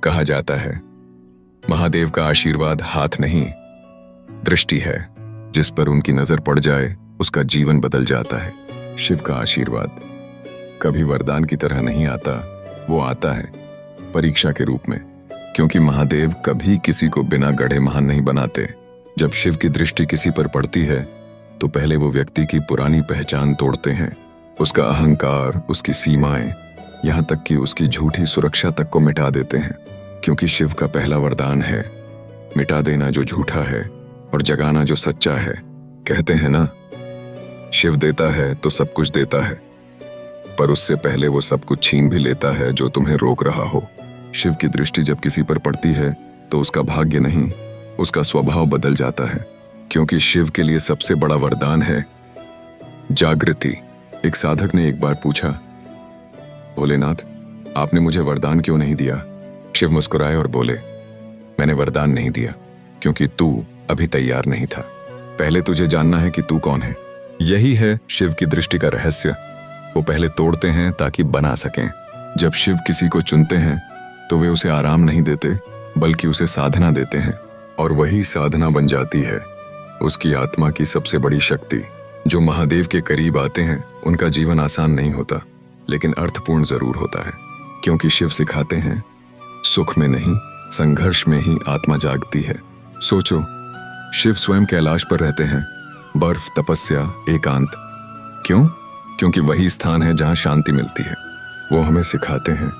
कहा जाता है महादेव का आशीर्वाद हाथ नहीं, दृष्टि है। जिस पर उनकी नजर पड़ जाए उसका जीवन बदल जाता है। शिव का आशीर्वाद कभी वरदान की तरह नहीं आता, वो आता है परीक्षा के रूप में, क्योंकि महादेव कभी किसी को बिना गढ़े महान नहीं बनाते। जब शिव की दृष्टि किसी पर पड़ती है तो पहले वो व्यक्ति की पुरानी पहचान तोड़ते हैं, उसका अहंकार, उसकी सीमाएं, यहाँ तक कि उसकी झूठी सुरक्षा तक को मिटा देते हैं। क्योंकि शिव का पहला वरदान है मिटा देना जो झूठा है और जगाना जो सच्चा है। कहते हैं ना, शिव देता है तो सब कुछ देता है, पर उससे पहले वो सब कुछ छीन भी लेता है जो तुम्हें रोक रहा हो। शिव की दृष्टि जब किसी पर पड़ती है तो उसका भाग्य नहीं, उसका स्वभाव बदल जाता है। क्योंकि शिव के लिए सबसे बड़ा वरदान है जागृति। एक साधक ने एक बार पूछा, भोलेनाथ, आपने मुझे वरदान क्यों नहीं दिया? शिव मुस्कुराए और बोले, मैंने वरदान नहीं दिया क्योंकि तू अभी तैयार नहीं था। पहले तुझे जानना है कि तू कौन है। यही है शिव की दृष्टि का रहस्य। वो पहले तोड़ते हैं ताकि बना सकें। जब शिव किसी को चुनते हैं तो वे उसे आराम नहीं देते, बल्कि उसे साधना देते हैं, और वही साधना बन जाती है उसकी आत्मा की सबसे बड़ी शक्ति। जो महादेव के करीब आते हैं उनका जीवन आसान नहीं होता, लेकिन अर्थपूर्ण जरूर होता है। क्योंकि शिव सिखाते हैं सुख में नहीं, संघर्ष में ही आत्मा जागती है। सोचो, शिव स्वयं कैलाश पर रहते हैं, बर्फ, तपस्या, एकांत। क्यों? क्योंकि वही स्थान है जहां शांति मिलती है। वो हमें सिखाते हैं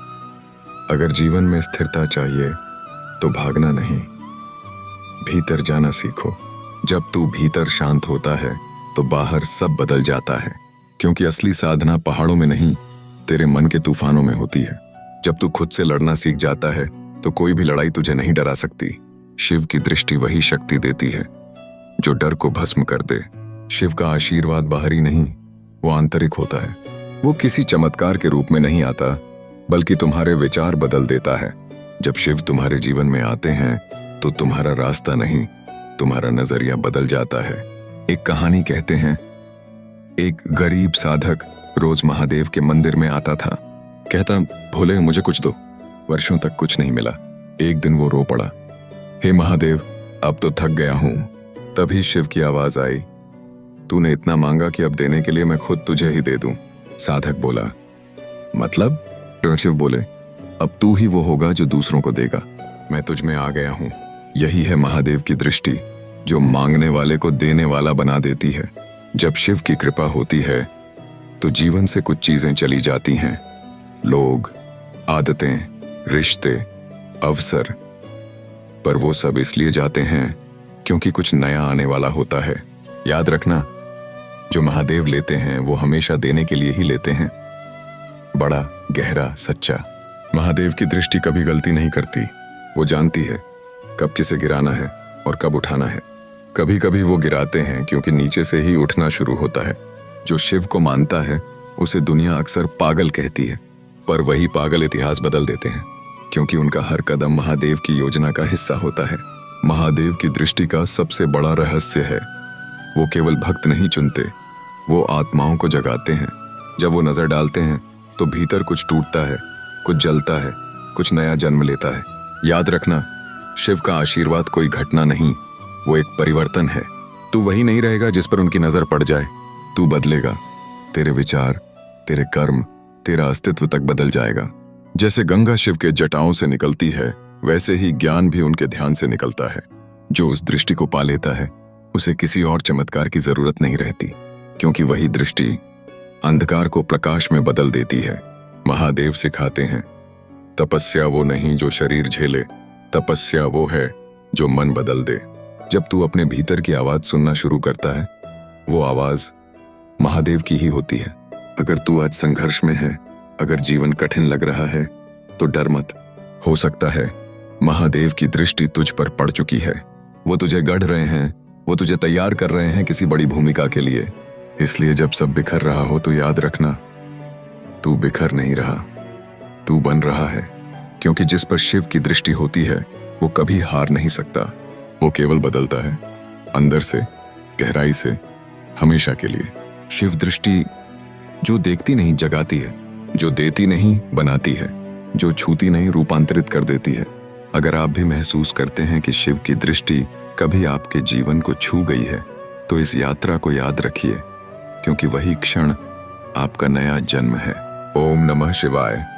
अगर जीवन में स्थिरता चाहिए तो भागना नहीं, भीतर जाना सीखो। जब तू भीतर शांत होता है तो बाहर सब बदल जाता है। क्योंकि असली साधना पहाड़ों में नहीं, तेरे मन के तूफानों में होती है। जब तू खुद से लड़ना सीख जाता है तो कोई भी लड़ाई तुझे नहीं डरा सकती। शिव की दृष्टि वही शक्ति देती है जो डर को भस्म कर दे। शिव का आशीर्वाद बाहरी नहीं, वो आंतरिक होता है। वो किसी चमत्कार के रूप में नहीं आता, बल्कि तुम्हारे विचार बदल देता है। जब शिव तुम्हारे जीवन में आते हैं तो तुम्हारा रास्ता नहीं, तुम्हारा नजरिया बदल जाता है। एक कहानी कहते हैं, एक गरीब साधक रोज महादेव के मंदिर में आता था। कहता, भोले मुझे कुछ दो। वर्षों तक कुछ नहीं मिला। एक दिन वो रो पड़ा, हे महादेव, अब तो थक गया हूं। तभी शिव की आवाज आई, तूने इतना मांगा कि अब देने के लिए मैं खुद तुझे ही दे दूं। साधक बोला, मतलब? तो शिव बोले, अब तू ही वो होगा जो दूसरों को देगा। मैं तुझ में आ गया हूं। यही है महादेव की दृष्टि, जो मांगने वाले को देने वाला बना देती है। जब शिव की कृपा होती है तो जीवन से कुछ चीजें चली जाती हैं, लोग, आदतें, रिश्ते, अवसर, पर वो सब इसलिए जाते हैं क्योंकि कुछ नया आने वाला होता है। याद रखना, जो महादेव लेते हैं वो हमेशा देने के लिए ही लेते हैं, बड़ा, गहरा, सच्चा। महादेव की दृष्टि कभी गलती नहीं करती। वो जानती है कब किसे गिराना है और कब उठाना है। कभी कभी वो गिराते हैं क्योंकि नीचे से ही उठना शुरू होता है। जो शिव को मानता है उसे दुनिया अक्सर पागल कहती है, पर वही पागल इतिहास बदल देते हैं, क्योंकि उनका हर कदम महादेव की योजना का हिस्सा होता है। महादेव की दृष्टि का सबसे बड़ा रहस्य है, वो केवल भक्त नहीं चुनते, वो आत्माओं को जगाते हैं। जब वो नजर डालते हैं तो भीतर कुछ टूटता है, कुछ जलता है, कुछ नया जन्म लेता है। याद रखना, शिव का आशीर्वाद कोई घटना नहीं, वो एक परिवर्तन है। तू वही नहीं रहेगा जिस पर उनकी नजर पड़ जाए, तू बदलेगा। तेरे विचार, तेरे कर्म, तेरा अस्तित्व तक बदल जाएगा। जैसे गंगा शिव के जटाओं से निकलती है, वैसे ही ज्ञान भी उनके ध्यान से निकलता है। जो उस दृष्टि को पा लेता है उसे किसी और चमत्कार की जरूरत नहीं रहती, क्योंकि वही दृष्टि अंधकार को प्रकाश में बदल देती है। महादेव सिखाते हैं, तपस्या वो नहीं जो शरीर झेले, तपस्या वो है जो मन बदल दे। जब तू अपने भीतर की आवाज सुनना शुरू करता है, वो आवाज महादेव की ही होती है। अगर तू आज संघर्ष में है, अगर जीवन कठिन लग रहा है, तो डर मत। हो सकता है महादेव की दृष्टि तुझ पर पड़ चुकी है। वो तुझे गढ़ रहे हैं, वो तुझे तैयार कर रहे हैं किसी बड़ी भूमिका के लिए। इसलिए जब सब बिखर रहा हो तो याद रखना, तू बिखर नहीं रहा, तू बन रहा है। क्योंकि जिस पर शिव की दृष्टि होती है वो कभी हार नहीं सकता, वो केवल बदलता है, अंदर से, गहराई से, हमेशा के लिए। शिव दृष्टि जो देखती नहीं जगाती है, जो देती नहीं बनाती है, जो छूती नहीं रूपांतरित कर देती है। अगर आप भी महसूस करते हैं कि शिव की दृष्टि कभी आपके जीवन को छू गई है, तो इस यात्रा को याद रखिए, क्योंकि वही क्षण आपका नया जन्म है। ओम नमः शिवाय।